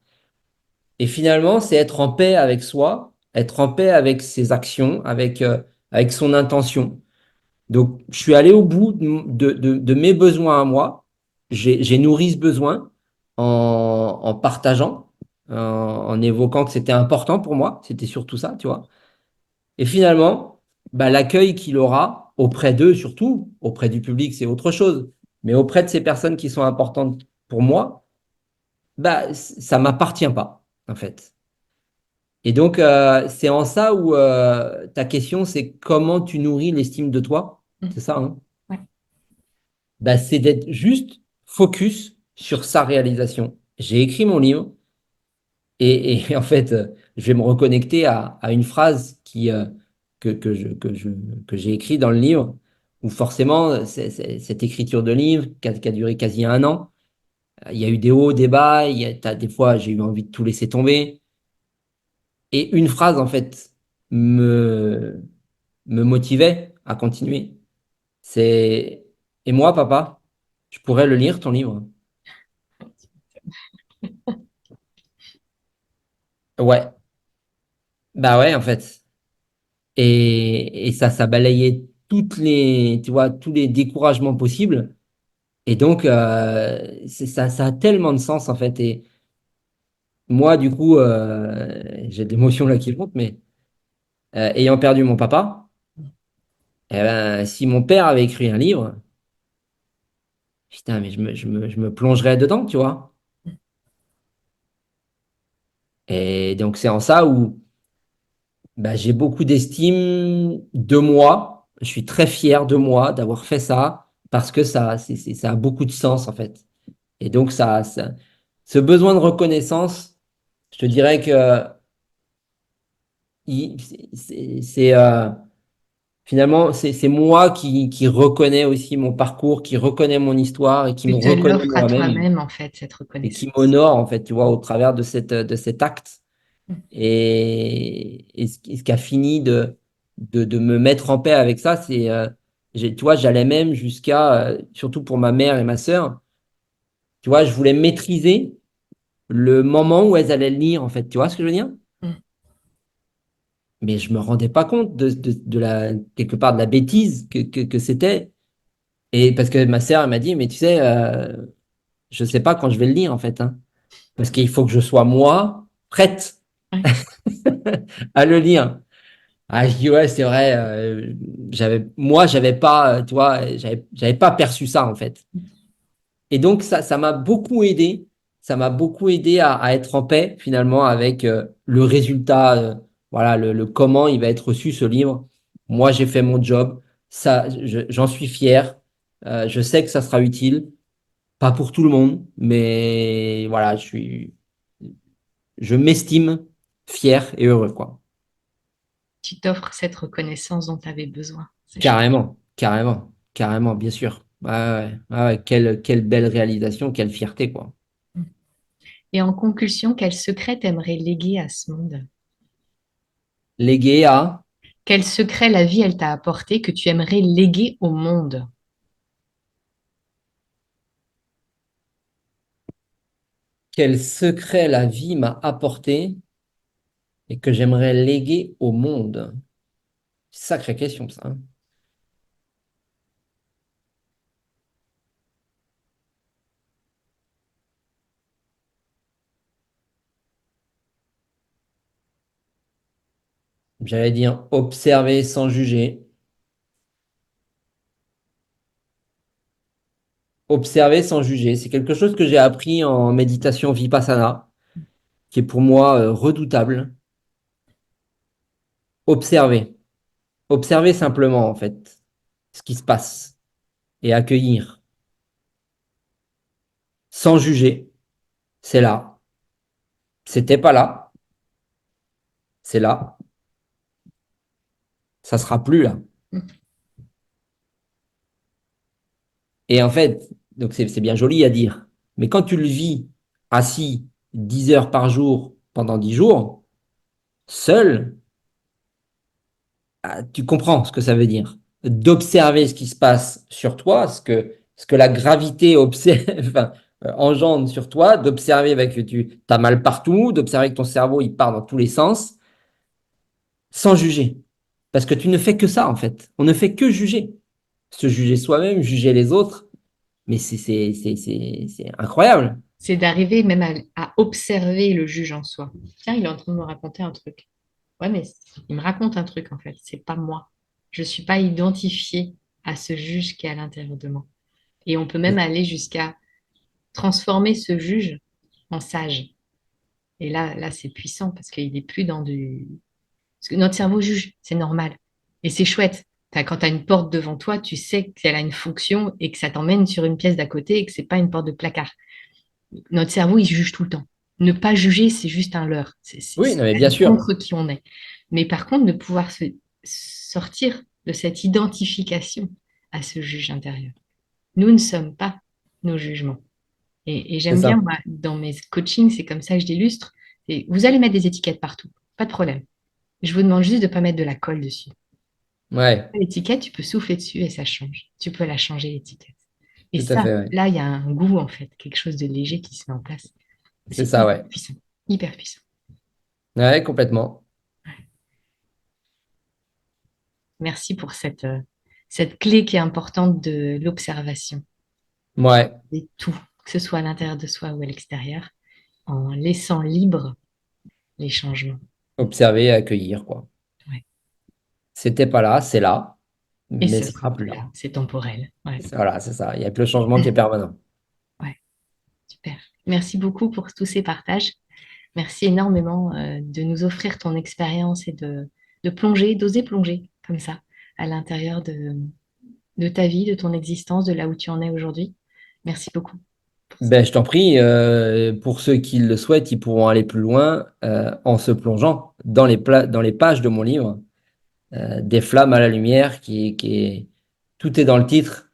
Et finalement, c'est être en paix avec soi, être en paix avec ses actions, avec son intention. Donc, je suis allé au bout de mes besoins à moi. J'ai nourri ce besoin en partageant, en évoquant que c'était important pour moi. C'était surtout ça, tu vois. Et finalement, bah, l'accueil qu'il aura auprès d'eux, surtout, auprès du public, c'est autre chose. Mais auprès de ces personnes qui sont importantes pour moi, bah, ça m'appartient pas, en fait. Et donc, c'est en ça où ta question, c'est comment tu nourris l'estime de toi. Mm. C'est ça, hein? Ouais. Bah, c'est d'être juste focus sur sa réalisation. J'ai écrit mon livre et en fait, je vais me reconnecter à une phrase que j'ai écrite dans le livre, où forcément, cette écriture de livre qui a duré quasi un an, il y a eu des hauts, des bas, des fois, j'ai eu envie de tout laisser tomber. Et une phrase, en fait, me, me motivait à continuer. C'est, et moi, papa, je pourrais le lire, ton livre. Ouais, Bah ouais, en fait. Et ça balayait tu vois, tous les découragements possibles. Et donc, ça a tellement de sens, en fait. Et moi, du coup, j'ai de l'émotion là qui monte, mais ayant perdu mon papa, eh ben, si mon père avait écrit un livre, putain, mais je me plongerais dedans, tu vois. Et donc, c'est en ça où bah, j'ai beaucoup d'estime de moi. Je suis très fier de moi d'avoir fait ça parce que ça a beaucoup de sens, en fait. Et donc, ce besoin de reconnaissance, je te dirais que c'est finalement, c'est moi qui reconnais aussi mon parcours, qui reconnais mon histoire et qui me Tu te reconnais l'offres à moi-même toi-même, en fait, cette et qui reconnaissance. m'honore, en fait, tu vois, au travers de cet acte. Et ce qui a fini de me mettre en paix avec ça, tu vois, j'allais même jusqu'à, surtout pour ma mère et ma sœur, tu vois, je voulais maîtriser le moment où elles allaient le lire, en fait. Tu vois ce que je veux dire? Mm. Mais je me rendais pas compte quelque part, de la bêtise que c'était. Et parce que ma sœur, elle m'a dit, mais tu sais, je sais pas quand je vais le lire, en fait, hein, parce qu'il faut que je sois, moi, prête Ouais. à le lire. Ah, je dis, ouais, c'est vrai, moi, j'avais pas, tu vois, j'avais pas perçu ça, en fait. Et donc, ça m'a beaucoup aidé. Ça m'a beaucoup aidé à être en paix, finalement, avec le résultat, voilà, le comment il va être reçu, ce livre. Moi, j'ai fait mon job. J'en suis fier. Je sais que ça sera utile. Pas pour tout le monde, mais voilà, je m'estime fier et heureux, quoi. Tu t'offres cette reconnaissance dont tu avais besoin. C'est chouette. Carrément, carrément, carrément, bien sûr. Ouais, quelle belle réalisation, quelle fierté, quoi. Et en conclusion, quel secret t'aimerais léguer à ce monde? Légué à Quel secret la vie, elle t'a apporté que tu aimerais léguer au monde? quel secret la vie m'a apporté et que j'aimerais léguer au monde? Sacrée question, ça, hein. J'allais dire observer sans juger. Observer sans juger. C'est quelque chose que j'ai appris en méditation Vipassana, qui est pour moi redoutable. Observer. Observer simplement, en fait, ce qui se passe et accueillir sans juger. C'est là. C'était pas là. C'est là. Ça sera plus là. Et en fait, donc c'est bien joli à dire. Mais quand tu le vis assis 10 heures par jour pendant 10 jours, seul, tu comprends ce que ça veut dire. D'observer ce qui se passe sur toi, ce que la gravité observe, enfin, engendre sur toi, d'observer que tu as mal partout, d'observer que ton cerveau il part dans tous les sens, sans juger. Parce que tu ne fais que ça, en fait. On ne fait que juger. Se juger soi-même, juger les autres. Mais c'est incroyable. C'est d'arriver même à observer le juge en soi. Tiens, il est en train de me raconter un truc. Ouais, mais il me raconte un truc en fait. C'est pas moi. Je suis pas identifiée à ce juge qui est à l'intérieur de moi. Et on peut même aller jusqu'à transformer ce juge en sage. Et là, c'est puissant parce qu'il n'est plus dans du. Parce que notre cerveau juge, c'est normal. Et c'est chouette. Quand tu as une porte devant toi, tu sais qu'elle a une fonction et que ça t'emmène sur une pièce d'à côté et que c'est pas une porte de placard. Notre cerveau, il juge tout le temps. Ne pas juger, c'est juste un leurre. Oui, C'est non, mais bien aller sûr. contre qui on est. Mais par contre, de pouvoir se sortir de cette identification à ce juge intérieur. Nous ne sommes pas nos jugements. Et C'est j'aime bien, ça. moi, dans mes coachings, c'est comme ça que je l'illustre. Vous allez mettre des étiquettes partout, pas de problème. Je vous demande juste de ne pas mettre de la colle dessus. Ouais, L'étiquette, tu peux souffler dessus et ça change. Tu peux la changer, l'étiquette. Et tout à ça, fait, ouais. là, il y a un goût, en fait, quelque chose de léger qui se met en place. C'est C'est ça, hyper ouais. puissant, hyper puissant. Ouais, complètement. Merci pour cette clé qui est importante de l'observation Ouais, des tout, que ce soit à l'intérieur de soi ou à l'extérieur, en laissant libre les changements. observer et accueillir, quoi. Ouais. C'était pas là, c'est là, Et mais ce ce sera sera plus plus là. là, c'est temporel. Ouais. Voilà, c'est ça. Il n'y a que le changement qui est permanent. Ouais, super. Merci beaucoup pour tous ces partages. Merci énormément de nous offrir ton expérience et de plonger, d'oser plonger comme ça à l'intérieur de ta vie, de ton existence, de là où tu en es aujourd'hui. Merci beaucoup pour ça. Ben, je t'en prie, pour ceux qui le souhaitent, ils pourront aller plus loin en se plongeant dans les pages de mon livre, Des flammes à la lumière, tout est dans le titre,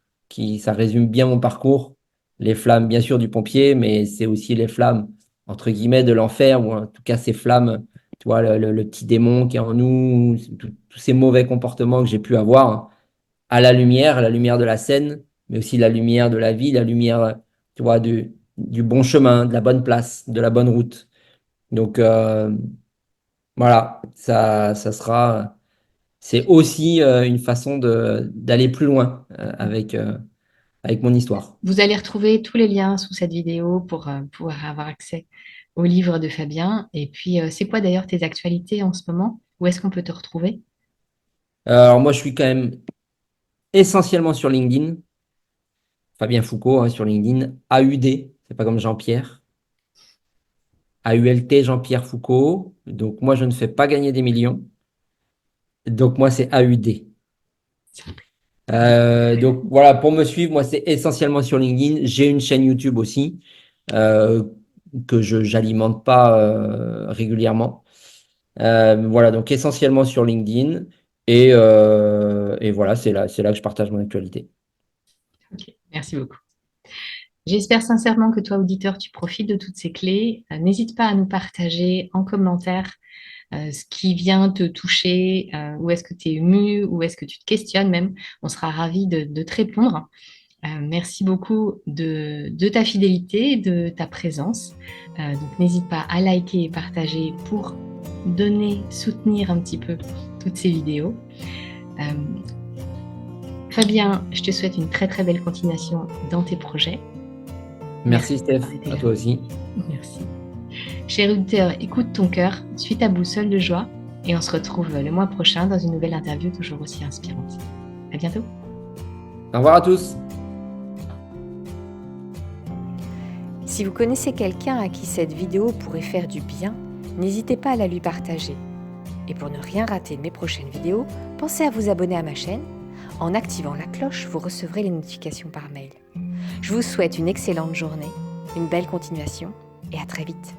ça résume bien mon parcours. Les flammes, bien sûr, du pompier, mais c'est aussi les flammes, entre guillemets, de l'enfer, ou en tout cas ces flammes, tu vois, le petit démon qui est en nous, tous ces mauvais comportements que j'ai pu avoir, hein, à la lumière de la scène, mais aussi la lumière de la vie, la lumière, tu vois, du bon chemin, de la bonne place, de la bonne route. Donc, voilà, ça sera, c'est aussi une façon d'aller plus loin avec mon histoire. Vous allez retrouver tous les liens sous cette vidéo pour pouvoir avoir accès au livre de Fabien. Et puis, c'est quoi d'ailleurs tes actualités en ce moment? Où est-ce qu'on peut te retrouver? Alors, moi, je suis quand même essentiellement sur LinkedIn, Fabien Foucault, hein, sur LinkedIn, AUD, c'est pas comme Jean-Pierre. AULT, Jean-Pierre Foucault. Donc, moi, je ne fais pas gagner des millions. Donc, moi, c'est AUD. Donc, voilà, pour me suivre, moi, c'est essentiellement sur LinkedIn. J'ai une chaîne YouTube aussi euh, que je n'alimente pas régulièrement. Voilà, donc essentiellement sur LinkedIn. Et voilà, c'est là que je partage mon actualité. Ok, merci beaucoup. J'espère sincèrement que toi, auditeur, tu profites de toutes ces clés. N'hésite pas à nous partager en commentaire ce qui vient te toucher, où est-ce que tu es ému, où est-ce que tu te questionnes même. On sera ravis de te répondre. Merci beaucoup de ta fidélité, de ta présence. Donc n'hésite pas à liker et partager pour donner, soutenir un petit peu toutes ces vidéos. Euh, Fabien, je te souhaite une très très belle continuation dans tes projets. Merci, Merci Steph. d'avoir été À là. toi aussi. Merci. Cher auditeur, écoute ton cœur, suis ta boussole de joie et on se retrouve le mois prochain dans une nouvelle interview toujours aussi inspirante. À bientôt. Au revoir à tous. Si vous connaissez quelqu'un à qui cette vidéo pourrait faire du bien, n'hésitez pas à la lui partager. Et pour ne rien rater de mes prochaines vidéos, pensez à vous abonner à ma chaîne. En activant la cloche, vous recevrez les notifications par mail. Je vous souhaite une excellente journée, une belle continuation et à très vite.